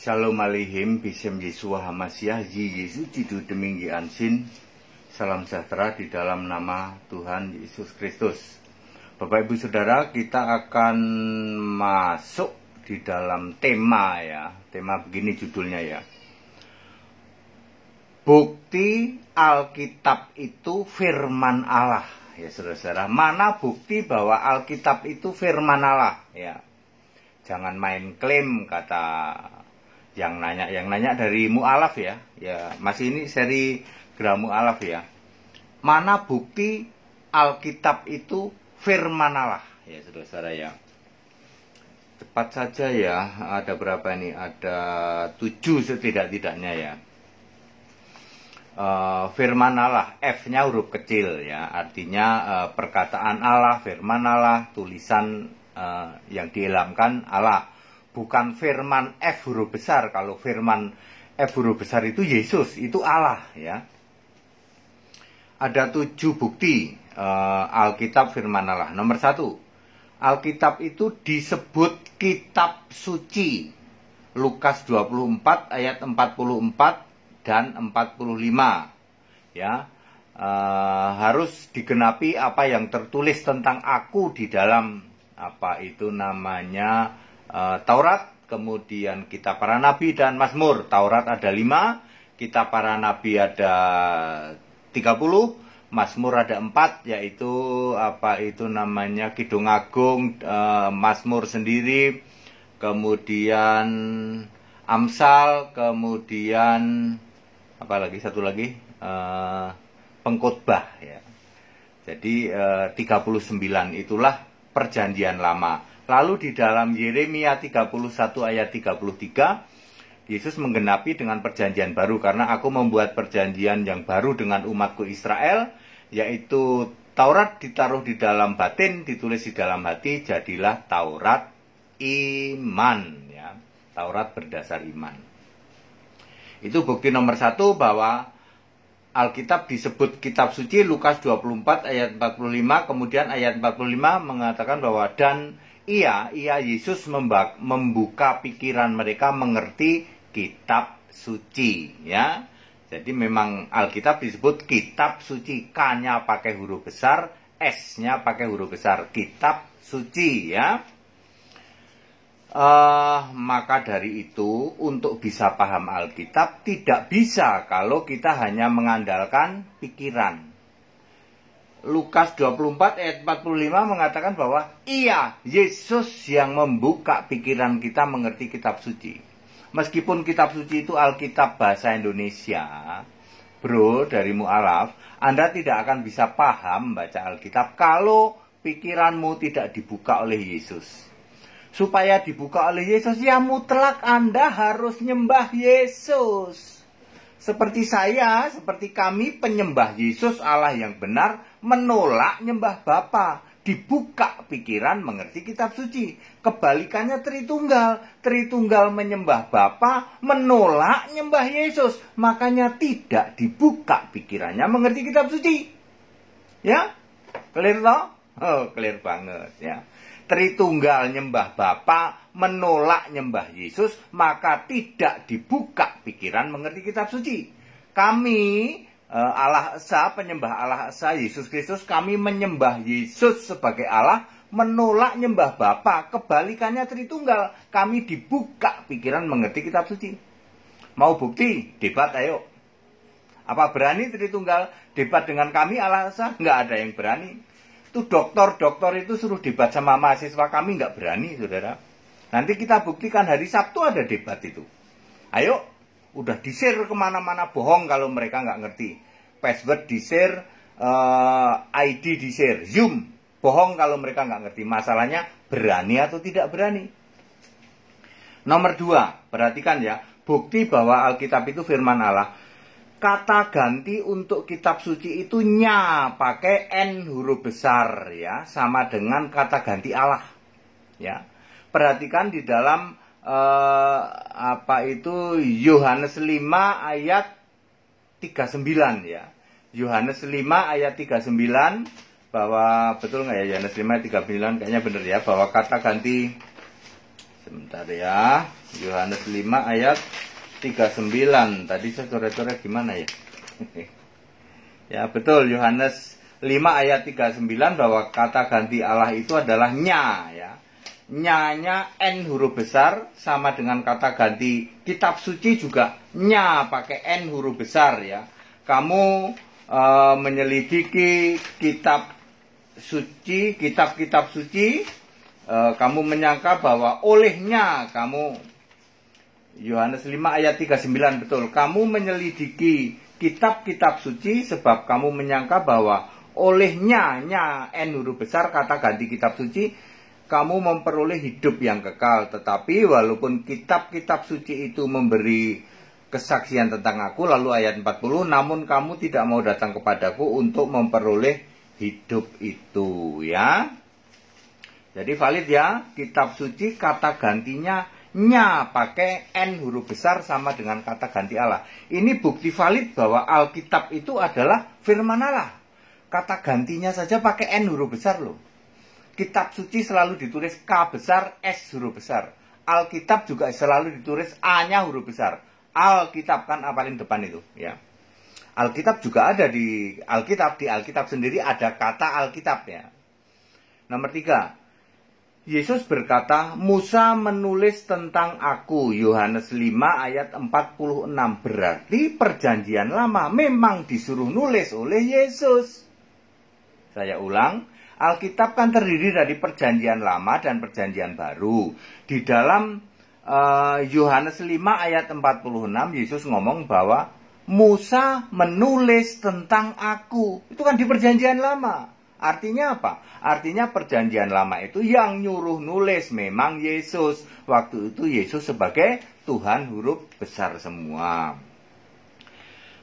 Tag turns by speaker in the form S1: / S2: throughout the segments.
S1: Shalom Aleihim, Bisem Yesua Hamasyah, Yesus Cidu Deminggi Ansin. Salam sejahtera di dalam nama Tuhan Yesus Kristus. Bapak Ibu Saudara, kita akan masuk di dalam tema ya. Tema begini judulnya ya. Bukti Alkitab itu firman Allah. Ya saudara-saudara, mana bukti bahwa Alkitab itu firman Allah ya. Jangan main klaim kata yang nanya dari mu'alaf ya. Ya, masih ini seri Gerah Mu'alaf ya. Mana bukti Alkitab itu firman Allah ya saudara-saudara ya. Cepat saja ya, ada berapa ini? Ada 7 setidak-tidaknya ya. Firman Allah, F-nya huruf kecil ya. Artinya perkataan Allah, firman Allah, tulisan yang diilhamkan Allah. Bukan firman F huruf besar. Kalau firman F huruf besar itu Yesus, itu Allah ya. Ada 7 bukti Alkitab firman Allah. Nomor 1, Alkitab itu disebut kitab suci. Lukas 24 ayat 44 dan 45 ya. Harus digenapi apa yang tertulis tentang aku di dalam apa itu namanya Taurat, kemudian kitab para nabi dan Mazmur. Taurat ada 5, kitab para nabi ada 30, Mazmur ada 4, yaitu apa itu namanya Kidung Agung, Mazmur sendiri, kemudian Amsal, kemudian apa lagi, satu lagi Pengkhotbah ya. Jadi 39 itulah perjanjian lama. Lalu di dalam Yeremia 31 ayat 33, Yesus menggenapi dengan perjanjian baru, karena aku membuat perjanjian yang baru dengan umatku Israel, yaitu Taurat ditaruh di dalam batin, ditulis di dalam hati, jadilah Taurat iman ya. Taurat berdasar iman. Itu bukti nomor 1 bahwa Alkitab disebut kitab suci. Lukas 24 ayat 45, kemudian ayat 45 mengatakan bahwa dan Ia Yesus membuka pikiran mereka mengerti kitab suci ya. Jadi memang Alkitab disebut kitab suci. K-nya pakai huruf besar, S-nya pakai huruf besar. Kitab suci ya. Maka dari itu untuk bisa paham Alkitab tidak bisa kalau kita hanya mengandalkan pikiran. Lukas 24 ayat 45 mengatakan bahwa Ia, Yesus yang membuka pikiran kita mengerti kitab suci. Meskipun kitab suci itu Alkitab bahasa Indonesia, bro, dari mu'alaf, Anda tidak akan bisa paham baca Alkitab kalau pikiranmu tidak dibuka oleh Yesus. Supaya dibuka oleh Yesus, ya mutlak Anda harus nyembah Yesus. Seperti saya, seperti kami penyembah Yesus Allah yang benar, menolak nyembah Bapa. Dibuka pikiran mengerti kitab suci. Kebalikannya Tritunggal. Tritunggal menyembah Bapa, menolak nyembah Yesus. Makanya tidak dibuka pikirannya mengerti kitab suci. Ya? Clear toh? Oh, clear banget ya. Tritunggal nyembah Bapa, menolak nyembah Yesus, maka tidak dibuka pikiran mengerti kitab suci. Kami Allah Esa, penyembah Allah Esa, Yesus Kristus, kami menyembah Yesus sebagai Allah, menolak nyembah Bapa. Kebalikannya Tritunggal, kami dibuka pikiran mengerti kitab suci. Mau bukti? Debat ayo. Apa berani Tritunggal debat dengan kami Allah Esa? Nggak ada yang berani. Itu dokter itu suruh debat sama mahasiswa, kami nggak berani saudara. Nanti kita buktikan hari Sabtu ada debat itu. Ayo, udah di-share kemana-mana, bohong kalau mereka nggak ngerti. Password di-share, ID di-share, Zoom, bohong kalau mereka nggak ngerti. Masalahnya berani atau tidak berani. Nomor 2, perhatikan ya, bukti bahwa Alkitab itu firman Allah. Kata ganti untuk kitab suci itu nya, pakai N huruf besar ya, sama dengan kata ganti Allah ya. Perhatikan di dalam apa itu Yohanes 5 ayat 39 ya. Yohanes 5 ayat 39 bahwa betul nggak ya Yohanes 5 ayat 39 kayaknya benar ya, bahwa kata ganti Sebentar ya. Yohanes 5 ayat 39. Tadi saya coret-coret gimana ya? Ya betul, Yohanes 5 ayat 39 bahwa kata ganti Allah itu adalah nya ya. Nya-nya N huruf besar sama dengan kata ganti kitab suci juga nya pakai N huruf besar ya. Kamu menyelidiki kitab suci, kitab-kitab suci, kamu menyangka bahwa olehnya kamu, Yohanes 5 ayat 39 betul, kamu menyelidiki kitab-kitab suci sebab kamu menyangka bahwa olehnya nya N huruf besar kata ganti kitab suci kamu memperoleh hidup yang kekal. Tetapi walaupun kitab-kitab suci itu memberi kesaksian tentang aku, lalu ayat 40, namun kamu tidak mau datang kepadaku untuk memperoleh hidup itu ya. Jadi valid ya, kitab suci kata gantinya nya pakai N huruf besar sama dengan kata ganti Allah. Ini bukti valid bahwa Alkitab itu adalah firman Allah. Kata gantinya saja pakai N huruf besar loh. Kitab suci selalu ditulis K besar, S huruf besar. Alkitab juga selalu ditulis A-nya huruf besar. Alkitab kan paling depan itu ya. Alkitab juga ada di Alkitab sendiri ada kata Alkitab ya. Nomor 3. Yesus berkata, Musa menulis tentang aku, Yohanes 5 ayat 46. Berarti perjanjian lama memang disuruh nulis oleh Yesus. Saya ulang, Alkitab kan terdiri dari perjanjian lama dan perjanjian baru. Di dalam Yohanes 5 ayat 46, Yesus ngomong bahwa Musa menulis tentang aku. Itu kan di perjanjian lama. Artinya apa? Artinya perjanjian lama itu yang nyuruh nulis memang Yesus. Waktu itu Yesus sebagai Tuhan huruf besar semua.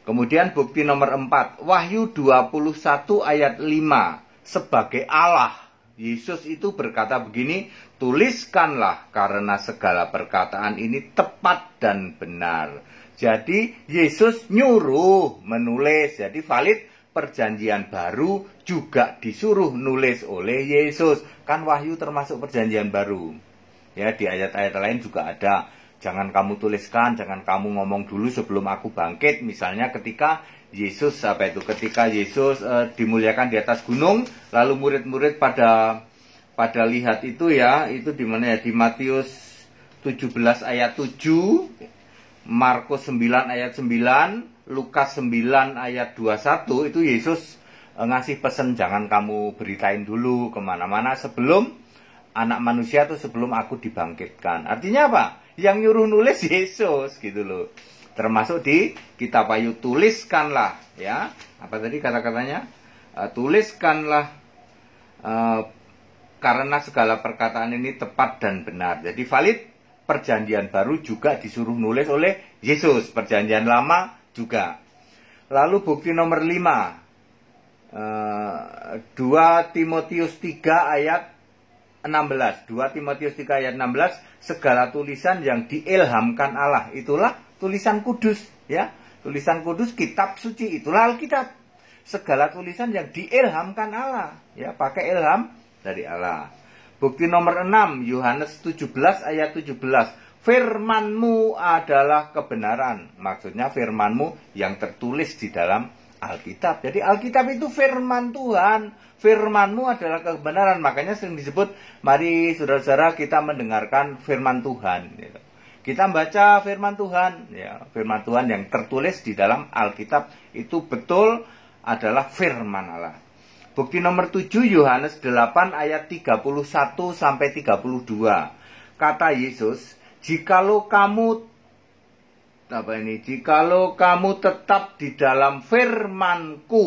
S1: Kemudian bukti nomor 4. Wahyu 21 ayat 5. Sebagai Allah, Yesus itu berkata begini, tuliskanlah karena segala perkataan ini tepat dan benar. Jadi Yesus nyuruh menulis. Jadi valid. Perjanjian baru juga disuruh nulis oleh Yesus. Kan Wahyu termasuk perjanjian baru. Ya, di ayat-ayat lain juga ada. Jangan kamu tuliskan, jangan kamu ngomong dulu sebelum aku bangkit. Misalnya ketika Yesus dimuliakan di atas gunung, lalu murid-murid pada lihat itu ya, itu di mana ya? Di Matius 17 ayat 7, Markus 9 ayat 9, Lukas 9 ayat 21, itu Yesus ngasih pesan jangan kamu beritain dulu kemana-mana sebelum anak manusia itu sebelum aku dibangkitkan. Artinya apa? Yang nyuruh nulis Yesus gitu loh. Termasuk di kitab Wahyu, tuliskanlah ya. Apa tadi kata-katanya? Tuliskanlah karena segala perkataan ini tepat dan benar. Jadi valid. Perjanjian baru juga disuruh nulis oleh Yesus. Perjanjian lama juga. Lalu bukti nomor 5. 2 Timotius 3 ayat 16. 2 Timotius 3 ayat 16. Segala tulisan yang diilhamkan Allah. Itulah tulisan kudus. Ya, tulisan kudus, kitab suci. Itulah Alkitab. Segala tulisan yang diilhamkan Allah. Ya, pakai ilham dari Allah. Bukti nomor 6, Yohanes 17 ayat 17. Firman-Mu adalah kebenaran. Maksudnya firman-Mu yang tertulis di dalam Alkitab. Jadi Alkitab itu firman Tuhan. Firman-Mu adalah kebenaran. Makanya sering disebut, mari saudara-saudara kita mendengarkan firman Tuhan. Kita baca firman Tuhan. Ya, firman Tuhan yang tertulis di dalam Alkitab itu betul adalah firman Allah. Bukti nomor 7, Yohanes 8 ayat 31 sampai 32. Kata Yesus, jikalau kamu tetap di dalam firman-Ku,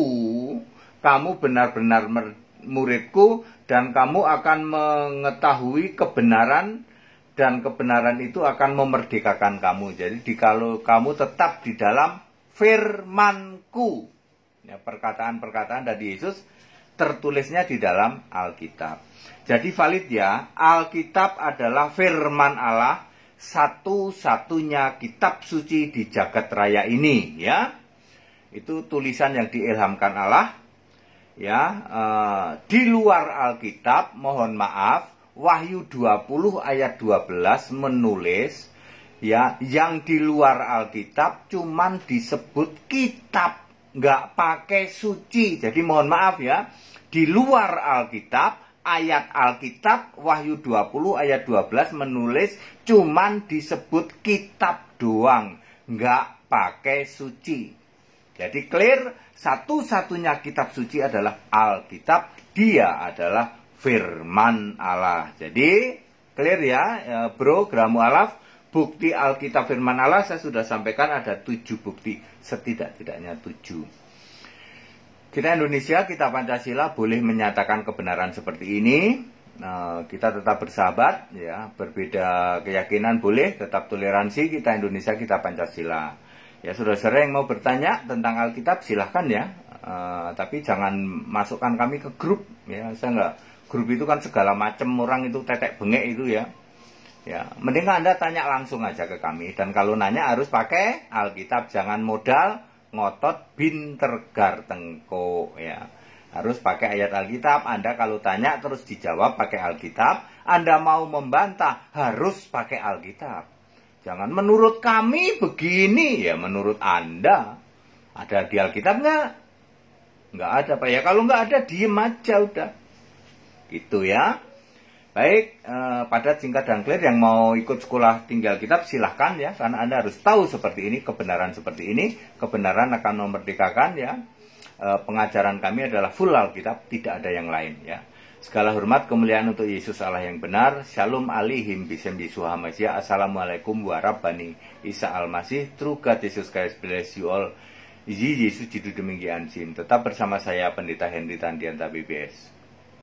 S1: kamu benar-benar murid-Ku dan kamu akan mengetahui kebenaran dan kebenaran itu akan memerdekakan kamu. Jadi jikalau kamu tetap di dalam firman-Ku. Ya, perkataan-perkataan dari Yesus tertulisnya di dalam Alkitab. Jadi valid ya, Alkitab adalah firman Allah, satu-satunya kitab suci di jagat raya ini ya. Itu tulisan yang diilhamkan Allah ya. Di luar Alkitab, mohon maaf, Wahyu 20 ayat 12 menulis ya, yang di luar Alkitab cuman disebut kitab, nggak pakai suci. Jadi mohon maaf ya, di luar Alkitab, ayat Alkitab Wahyu 20 ayat 12 menulis cuman disebut kitab doang, nggak pakai suci. Jadi clear, satu-satunya kitab suci adalah Alkitab, dia adalah firman Allah. Jadi clear ya, bro, Gramu Alaf, bukti Alkitab firman Allah saya sudah sampaikan ada 7 bukti, setidak-tidaknya 7. Kita Indonesia, kita Pancasila boleh menyatakan kebenaran seperti ini. Kita tetap bersahabat ya, berbeda keyakinan boleh, tetap toleransi, kita Indonesia, kita Pancasila. Ya, saudara-saudara yang mau bertanya tentang Alkitab silahkan ya, tapi jangan masukkan kami ke grup ya. Saya nggak, grup itu kan segala macam orang itu tetek bengek itu ya. Ya, mending Anda tanya langsung aja ke kami, dan kalau nanya harus pakai Alkitab, jangan modal ngotot binter gartengko ya. Harus pakai ayat Alkitab. Anda kalau tanya terus dijawab pakai Alkitab. Anda mau membantah harus pakai Alkitab. Jangan menurut kami begini, ya menurut Anda. Ada di Alkitab nggak? Nggak ada Pak ya. Kalau nggak ada diem aja udah. Gitu ya. Baik, padat, singkat, dan clear. Yang mau ikut sekolah tinggi Alkitab silahkan ya. Karena Anda harus tahu seperti ini, kebenaran seperti ini. Kebenaran akan memerdekakan ya. Pengajaran kami adalah full Alkitab, tidak ada yang lain ya. Segala hormat kemuliaan untuk Yesus Allah yang benar. Shalom alihim bisem Yeshua HaMashiach. Assalamualaikum warahmatullahi Isa Al-Masih. True God Jesus Christ bless you all. Yesus jidu demikian sin. Tetap bersama saya Pendeta Henry Tandianta BBS.